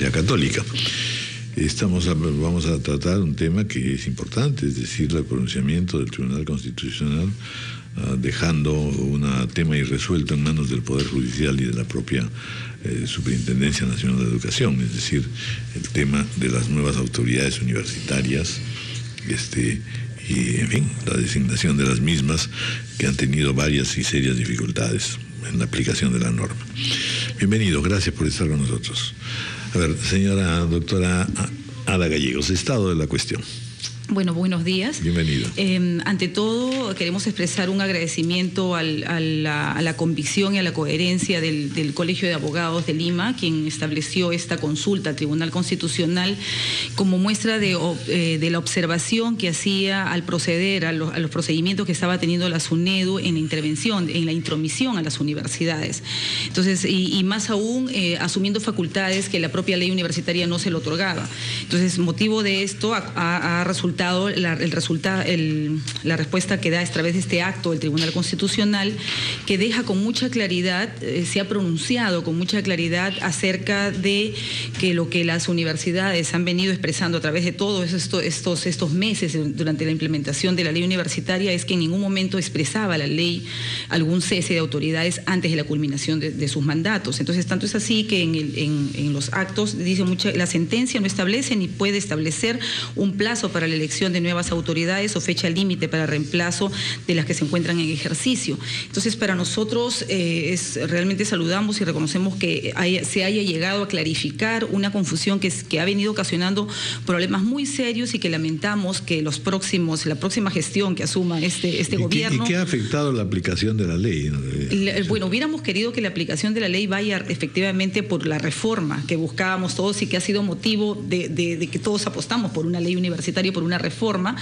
Universidad Católica. Vamos a tratar un tema que es importante, es decir, el pronunciamiento del Tribunal Constitucional, dejando un tema irresuelto en manos del Poder Judicial y de la propia Superintendencia Nacional de Educación, es decir, el tema de las nuevas autoridades universitarias, y en fin, la designación de las mismas, que han tenido varias y serias dificultades en la aplicación de la norma. Bienvenido, gracias por estar con nosotros. A ver, señora doctora Ada Gallegos, estado de la cuestión. Bueno, buenos días. Bienvenido. Ante todo, queremos expresar un agradecimiento a la convicción y a la coherencia del Colegio de Abogados de Lima, quien estableció esta consulta al Tribunal Constitucional como muestra de la observación que hacía al proceder a los procedimientos que estaba teniendo la SUNEDU en la intervención, en la intromisión a las universidades. Entonces, y más aún, asumiendo facultades que la propia ley universitaria no se le otorgaba. Entonces, motivo de esto ha resultado la respuesta que da a través de este acto del Tribunal Constitucional, que deja con mucha claridad, se ha pronunciado con mucha claridad acerca de que lo que las universidades han venido expresando a través de todos estos meses durante la implementación de la ley universitaria es que en ningún momento expresaba la ley algún cese de autoridades antes de la culminación de sus mandatos. Entonces, tanto es así que en los actos dice la sentencia no establece ni puede establecer un plazo para la elección de nuevas autoridades o fecha límite para reemplazo de las que se encuentran en ejercicio. Entonces, para nosotros realmente saludamos y reconocemos que se haya llegado a clarificar una confusión que ha venido ocasionando problemas muy serios y que lamentamos que la próxima gestión que asuma este gobierno... ¿Y qué ha afectado la aplicación de la ley? Bueno, hubiéramos querido que la aplicación de la ley vaya efectivamente por la reforma que buscábamos todos y que ha sido motivo de que todos apostamos por una ley universitaria, por una reforma,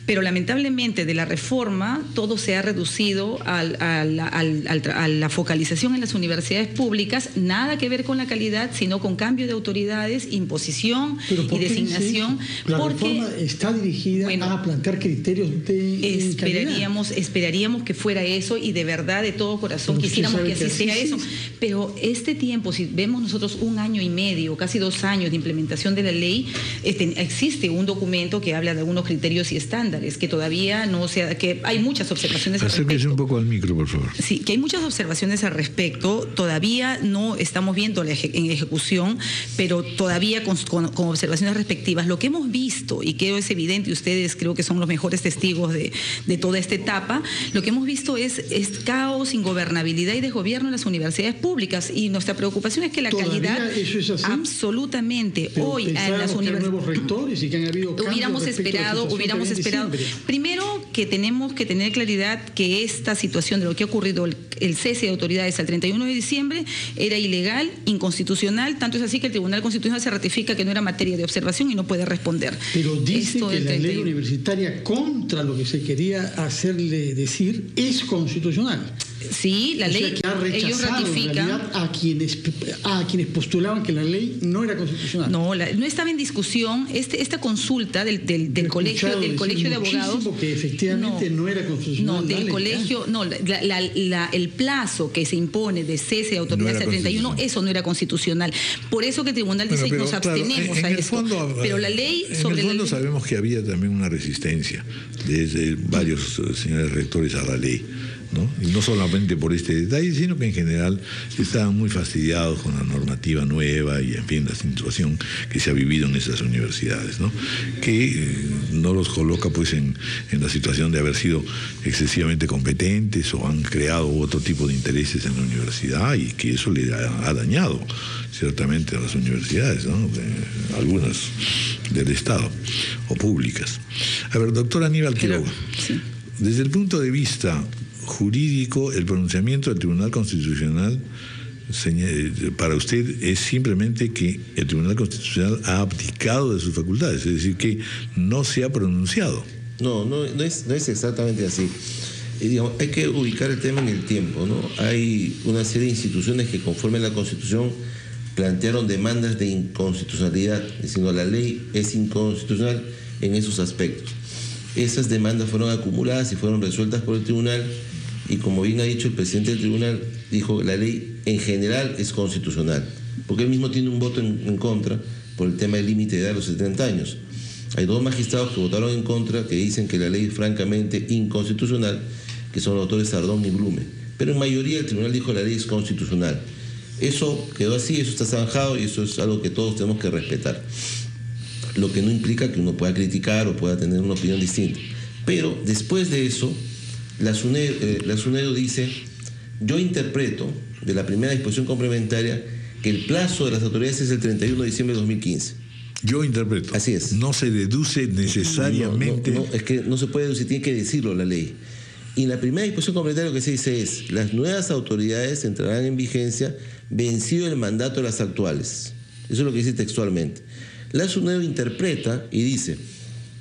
pero lamentablemente de la reforma todo se ha reducido a la focalización en las universidades públicas, nada que ver con la calidad, sino con cambio de autoridades, imposición y designación. La reforma está dirigida a plantear criterios de calidad. Esperaríamos que fuera eso y de verdad, de todo corazón, quisiéramos que así sea eso. Pero este tiempo, si vemos nosotros 1 año y medio, casi 2 años de implementación de la ley, existe un documento que habla de algunos criterios y estándares, que todavía no que hay muchas observaciones al respecto. Acérquese un poco al micro, por favor. Sí, que hay muchas observaciones al respecto, todavía no estamos viendo en ejecución, pero todavía con observaciones respectivas. Lo que hemos visto, y que es evidente, y ustedes creo que son los mejores testigos de toda esta etapa, lo que hemos visto es caos, ingobernabilidad y desgobierno en las universidades públicas, y nuestra preocupación es que la calidad... ¿Eso es así? Absolutamente. Pero hoy en las universidades... nuevos rectores y que han habido hubiéramos esperado, primero que tenemos que tener claridad que esta situación de lo que ha ocurrido, el cese de autoridades al 31 de diciembre, era ilegal, inconstitucional, tanto es así que el Tribunal Constitucional se ratifica que no era materia de observación y no puede responder. Pero dice que la ley universitaria, contra lo que se quería hacerle decir, es constitucional. Sí, la ley, que ha rechazado, ellos ratifican a quienes postulaban que la ley no era constitucional. No estaba en discusión esta consulta del colegio de abogados, que efectivamente no era constitucional. No, del colegio, no, el plazo que se impone de cese de autoridades al 31, eso no era constitucional. Por eso que el tribunal dice que nos abstenemos a esto. Pero la ley sobre en el fondo sabemos que había también una resistencia desde varios señores rectores a la ley, ¿no? Y no solamente por este detalle, sino que en general estaban muy fastidiados con la normativa nueva y, en fin, la situación que se ha vivido en esas universidades, ¿no? Que no los coloca pues en la situación de haber sido excesivamente competentes o han creado otro tipo de intereses en la universidad, y que eso le ha dañado ciertamente a las universidades, ¿no? Algunas del Estado o públicas. A ver, doctor Aníbal Quiroga, sí. Desde el punto de vista jurídico, el pronunciamiento del Tribunal Constitucional para usted es simplemente que el Tribunal Constitucional ha abdicado de sus facultades, es decir, que no se ha pronunciado. No es exactamente así. Digamos, hay que ubicar el tema en el tiempo, ¿no? Hay una serie de instituciones que, conforme a la Constitución, plantearon demandas de inconstitucionalidad, diciendo la ley es inconstitucional en esos aspectos. Esas demandas fueron acumuladas y fueron resueltas por el tribunal, y como bien ha dicho el presidente del tribunal, dijo que la ley en general es constitucional. porque él mismo tiene un voto en contra por el tema del límite de edad de los 70 años. Hay 2 magistrados que votaron en contra, que dicen que la ley es francamente inconstitucional, que son los autores Sardón y Blume. Pero en mayoría el tribunal dijo que la ley es constitucional. Eso quedó así, eso está zanjado y eso es algo que todos tenemos que respetar. Lo que no implica que uno pueda criticar o pueda tener una opinión distinta. Pero después de eso, la SUNEDU dice, yo interpreto de la primera disposición complementaria que el plazo de las autoridades es el 31 de diciembre de 2015. Yo interpreto. Así es. No se deduce necesariamente. No, es que no se puede deducir, tiene que decirlo la ley. Y en la primera disposición complementaria lo que se dice es, las nuevas autoridades entrarán en vigencia vencido el mandato de las actuales. Eso es lo que dice textualmente. La SUNEDU interpreta y dice,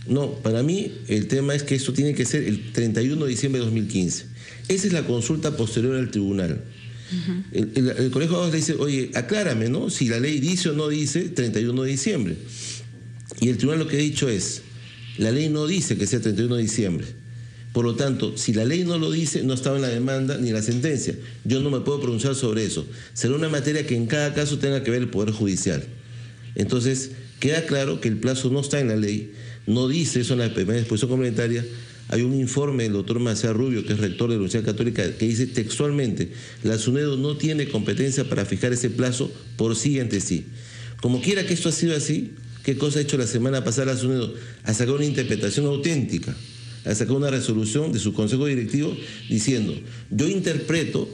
no, para mí el tema es que esto tiene que ser el 31 de diciembre de 2015. Esa es la consulta posterior al tribunal. El Colegio de Abogados le dice, oye, aclárame, ¿no? Si la ley dice o no dice 31 de diciembre. Y el tribunal lo que ha dicho es, la ley no dice que sea 31 de diciembre. Por lo tanto, si la ley no lo dice, no estaba en la demanda ni en la sentencia. Yo no me puedo pronunciar sobre eso. Será una materia que en cada caso tenga que ver el Poder Judicial. Entonces, queda claro que el plazo no está en la ley, no dice eso en la primera disposición complementaria. Hay un informe del doctor Macías Rubio, que es rector de la Universidad Católica, que dice textualmente, la SUNEDU no tiene competencia para fijar ese plazo por sí ante sí. Como quiera que esto ha sido así, ¿qué cosa ha hecho la semana pasada la SUNEDU? Ha sacado una interpretación auténtica, ha sacado una resolución de su consejo directivo diciendo, yo interpreto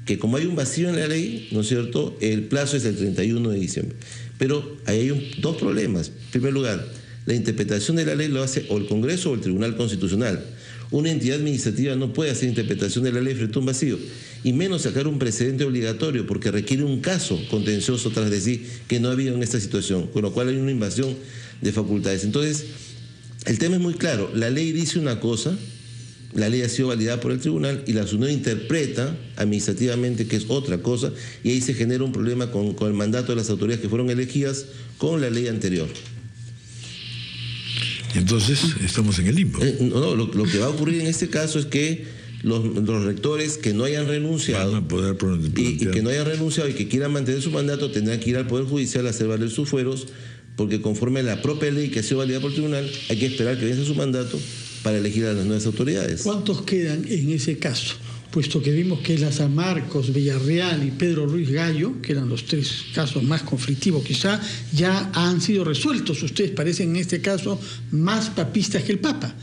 que como hay un vacío en la ley, ¿no es cierto?, el plazo es el 31 de diciembre. Pero ahí hay 2 problemas. En primer lugar, la interpretación de la ley lo hace o el Congreso o el Tribunal Constitucional. Una entidad administrativa no puede hacer interpretación de la ley frente a un vacío, y menos sacar un precedente obligatorio, porque requiere un caso contencioso tras de sí que no ha habido en esta situación, con lo cual hay una invasión de facultades. Entonces, el tema es muy claro. La ley dice una cosa, la ley ha sido validada por el tribunal y la SUNEDU interpreta administrativamente que es otra cosa, y ahí se genera un problema con el mandato de las autoridades que fueron elegidas con la ley anterior. Entonces, estamos en el limbo. Lo que va a ocurrir en este caso es que los rectores que no hayan renunciado van a poder y que no hayan renunciado y que quieran mantener su mandato tendrán que ir al Poder Judicial a hacer valer sus fueros, porque conforme a la propia ley que ha sido validada por el tribunal, hay que esperar que venza su mandato para elegir a las nuevas autoridades. ¿Cuántos quedan en ese caso? Puesto que vimos que la San Marcos, Villarreal y Pedro Ruiz Gallo, que eran los 3 casos más conflictivos quizá, ya han sido resueltos. Ustedes parecen en este caso más papistas que el Papa.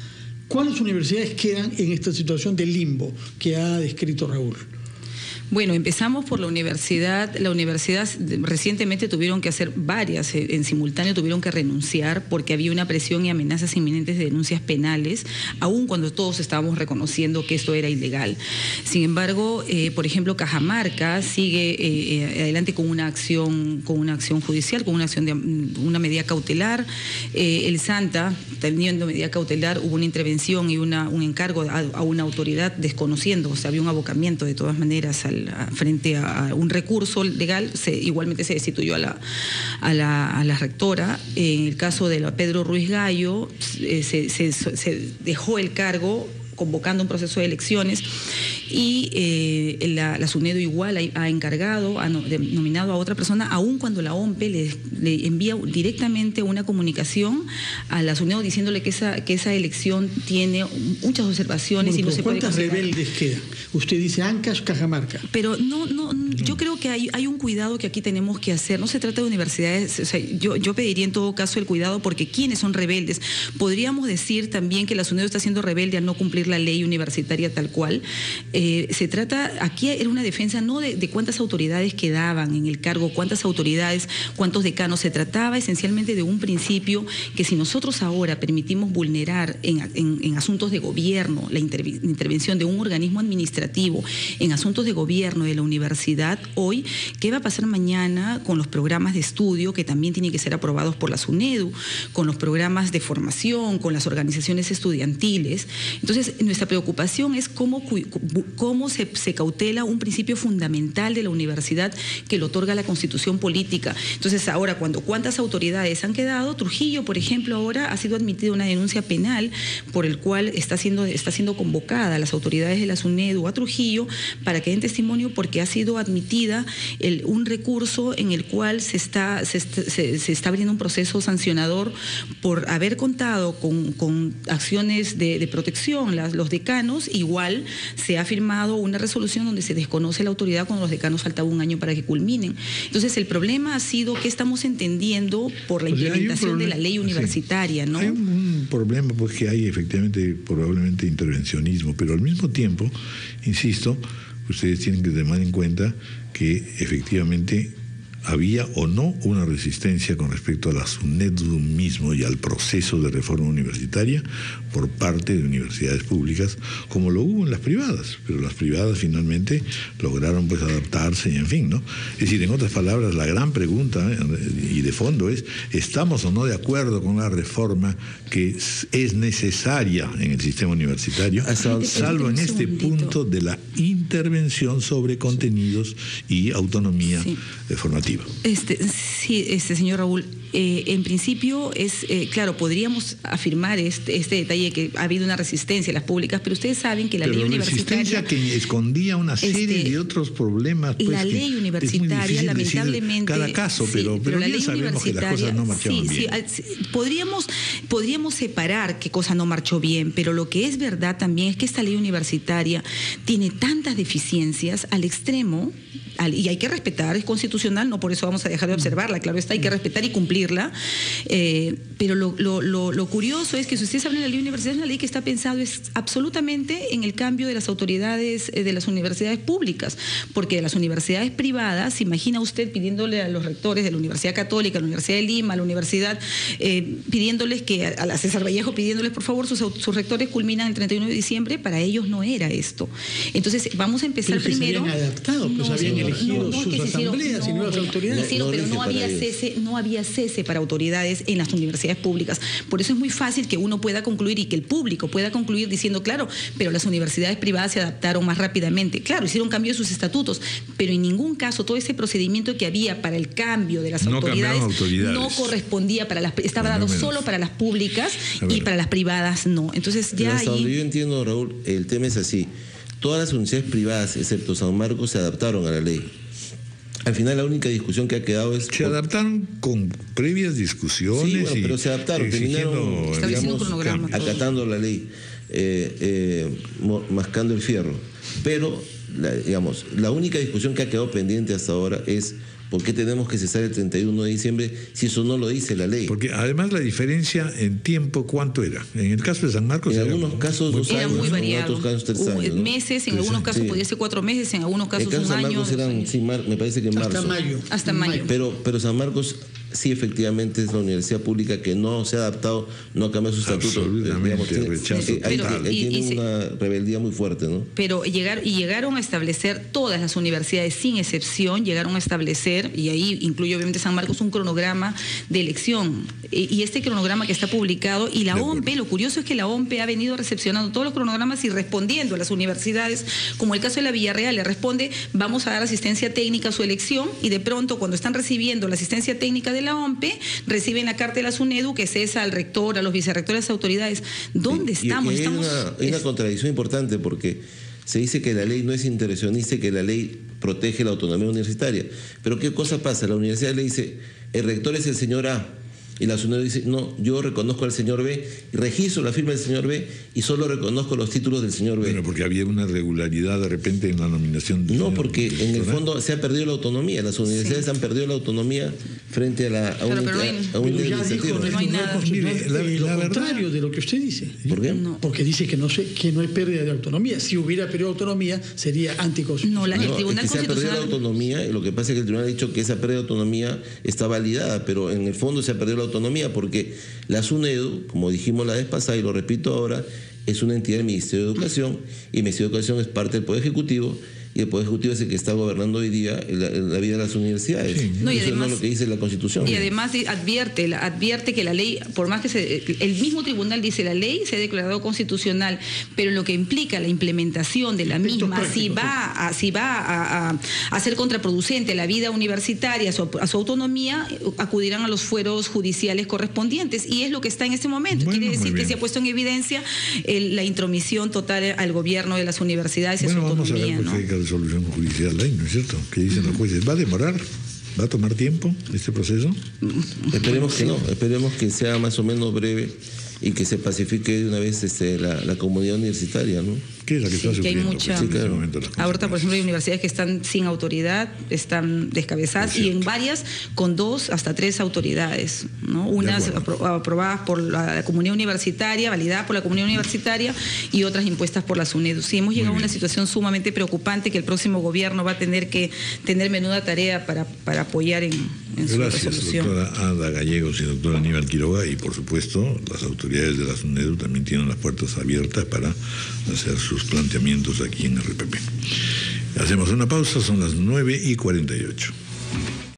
¿Cuáles universidades quedan en esta situación de limbo que ha descrito Raúl? Bueno, empezamos por la universidad. La universidad recientemente tuvieron que hacer varias, en simultáneo tuvieron que renunciar porque había una presión y amenazas inminentes de denuncias penales, aun cuando todos estábamos reconociendo que esto era ilegal. Sin embargo, por ejemplo, Cajamarca sigue adelante con una acción judicial, con una medida cautelar. El Santa, teniendo medida cautelar, hubo una intervención y un encargo a una autoridad desconociendo, o sea, había un abocamiento de todas maneras frente a un recurso legal. Igualmente se destituyó a la rectora. En el caso de Pedro Ruiz Gallo, se dejó el cargo convocando un proceso de elecciones, y la SUNEDU igual ha encargado, ha nominado a otra persona, aun cuando la OMPE le envía directamente una comunicación a la SUNEDU diciéndole que esa elección tiene muchas observaciones. Bueno, y no se puede ¿cuántas rebeldes quedan? Usted dice Ancash, Cajamarca. Pero no, yo creo que hay un cuidado que aquí tenemos que hacer. No se trata de universidades, o sea, yo pediría en todo caso el cuidado, porque ¿quiénes son rebeldes? Podríamos decir también que la SUNEDU está siendo rebelde al no cumplir la ley universitaria tal cual. Se trata, aquí era una defensa no de cuántas autoridades quedaban en el cargo, cuántas autoridades, cuántos decanos. Se trataba esencialmente de un principio que si nosotros ahora permitimos vulnerar en asuntos de gobierno la intervención de un organismo administrativo en asuntos de gobierno de la universidad hoy, ¿qué va a pasar mañana con los programas de estudio que también tienen que ser aprobados por la SUNEDU, con los programas de formación, con las organizaciones estudiantiles? Entonces, nuestra preocupación es cómo se cautela un principio fundamental de la universidad que lo otorga la Constitución política. Entonces, ahora, ¿cuántas autoridades han quedado? Trujillo, por ejemplo, ahora ha sido admitida una denuncia penal por el cual está siendo convocada a las autoridades de la SUNEDU a Trujillo para que den testimonio, porque ha sido admitida un recurso en el cual se está abriendo un proceso sancionador por haber contado con acciones de protección. Los decanos, igual se ha firmado una resolución donde se desconoce la autoridad cuando los decanos faltaba un año para que culminen. Entonces el problema ha sido que estamos entendiendo por la implementación de la ley universitaria, ¿no? Hay un problema, pues, que hay efectivamente probablemente intervencionismo, pero al mismo tiempo, insisto, ustedes tienen que tomar en cuenta que efectivamente había o no una resistencia con respecto a la SUNEDU mismo y al proceso de reforma universitaria por parte de universidades públicas, como lo hubo en las privadas, pero las privadas finalmente lograron pues adaptarse y en fin, ¿no? Es decir, en otras palabras, la gran pregunta y de fondo es: ¿estamos o no de acuerdo con la reforma que es necesaria en el sistema universitario, salvo en este punto de la intervención sobre contenidos y autonomía formativa? Señor Raúl, en principio claro, podríamos afirmar este detalle que ha habido una resistencia en las públicas, pero ustedes saben que la ley universitaria... resistencia que escondía una serie de otros problemas. Pues, la ley universitaria, lamentablemente... Cada caso, pero la ley sabemos que las cosas no marchaban bien. Podríamos separar qué cosa no marchó bien, pero lo que es verdad también es que esta ley universitaria tiene tantas deficiencias al extremo, y hay que respetar, es constitucional, no por eso vamos a dejar de observarla, claro está, hay que respetar y cumplirla, pero lo curioso es que si ustedes hablan de la ley universitaria, es una ley que está pensada absolutamente en el cambio de las autoridades de las universidades públicas, porque de las universidades privadas, se imagina usted pidiéndole a los rectores de la Universidad Católica, a la Universidad de Lima, a la Universidad, pidiéndoles que, a la César Vallejo, pidiéndoles por favor, sus rectores culminan el 31 de diciembre, para ellos no era esto. Entonces vamos a empezar primero... Se habían adaptado, pues habían elegido sus asambleas y nuevas autoridades. Pero no había cese para autoridades en las universidades públicas. Por eso es muy fácil que uno pueda concluir y que el público pueda concluir diciendo, claro, pero las universidades privadas se adaptaron más rápidamente. Claro, hicieron cambio de sus estatutos, pero en ningún caso todo ese procedimiento que había para el cambio de las autoridades no correspondía para estaba dado solo para las públicas y para las privadas no. Entonces ya hasta donde yo entiendo, Raúl, el tema es así. Todas las universidades privadas, excepto San Marcos, se adaptaron a la ley. Al final la única discusión que ha quedado es... Se adaptaron con previas discusiones. Sí, bueno, pero se adaptaron, terminaron, digamos, acatando la ley, mascando el fierro. Pero, digamos, la única discusión que ha quedado pendiente hasta ahora es... ¿Por qué tenemos que cesar el 31 de diciembre si eso no lo dice la ley? Porque además la diferencia en tiempo, ¿cuánto era? En el caso de San Marcos... En algunos casos 2 años, muy variado. en otros casos 3 años, ¿no? Meses, en algunos casos podía ser 4 meses, en algunos casos en un San año. Marcos eran, sí, me parece que en marzo. Hasta mayo. Pero San Marcos sí efectivamente es la universidad pública que no se ha adaptado, no ha cambiado su estatuto. Absolutamente, rechazo. Ahí tiene una rebeldía muy fuerte, ¿no? Pero llegaron a establecer, todas las universidades sin excepción, llegaron a establecer, y ahí incluye obviamente San Marcos, un cronograma de elección. Y este cronograma que está publicado, y la OMPE, lo curioso es que la OMPE ha venido recepcionando todos los cronogramas y respondiendo a las universidades, como el caso de la Villarreal, le responde, vamos a dar asistencia técnica a su elección, y de pronto cuando están recibiendo la asistencia técnica de la OMPE, reciben la carta de la SUNEDU que cesa al rector, a los vicerrectores, a las autoridades. ¿Dónde estamos? Hay una contradicción importante, porque se dice que la ley no es intervencionista y que la ley protege la autonomía universitaria. Pero ¿qué cosa pasa? La universidad le dice, el rector es el señor A, y la SUNEDU dice, no, yo reconozco al señor B, registro la firma del señor B y solo reconozco los títulos del señor B. Bueno, porque había una irregularidad de repente en la nominación del No, porque en el fondo se ha perdido la autonomía. Las universidades han perdido la autonomía frente a un iniciativa. No hay nada. Lo contrario de lo que usted dice. ¿Por qué? No. Porque dice que no hay pérdida de autonomía. Si hubiera pérdida de autonomía, sería anticonstitucional. El Tribunal es que se ha perdido la autonomía, y lo que pasa es que el tribunal ha dicho que esa pérdida de autonomía está validada, pero en el fondo se ha perdido la autonomía, porque la SUNEDU, como dijimos la vez pasada y lo repito ahora, es una entidad del Ministerio de Educación, y el Ministerio de Educación es parte del Poder Ejecutivo, y el Poder Ejecutivo es el que está gobernando hoy día la vida de las universidades. Sí. No, y eso además, no es lo que dice la Constitución. Y además advierte que la ley, por más que el mismo tribunal dice la ley se ha declarado constitucional, pero lo que implica la implementación de la misma, si va a ser contraproducente la vida universitaria, a su autonomía, acudirán a los fueros judiciales correspondientes, y es lo que está en este momento. Bueno, quiere decir que se ha puesto en evidencia la intromisión total al gobierno de las universidades y a su autonomía, ¿no? resolución judicial ahí, ¿no es cierto? ¿Qué dicen los jueces? ¿Va a demorar? ¿Va a tomar tiempo este proceso? Esperemos que no, esperemos que sea más o menos breve y que se pacifique de una vez la comunidad universitaria, ¿no? ¿Qué es la que está que hay sufriendo? mucha. Pues, en este momento las Ahorita, por ejemplo, hay universidades que están sin autoridad, están descabezadas, y en varias con 2 hasta 3 autoridades, ¿no? Unas aprobadas por la comunidad universitaria, validadas por la comunidad universitaria, y otras impuestas por la SUNEDU. Sí, hemos llegado a una situación sumamente preocupante que el próximo gobierno va a tener que tener menuda tarea para apoyar en su resolución. Gracias, doctora Ada Gallegos y doctora Aníbal Quiroga, y por supuesto las autoridades de la SUNEDU también tienen las puertas abiertas para hacer sus planteamientos aquí en RPP. Hacemos una pausa, son las 9:48.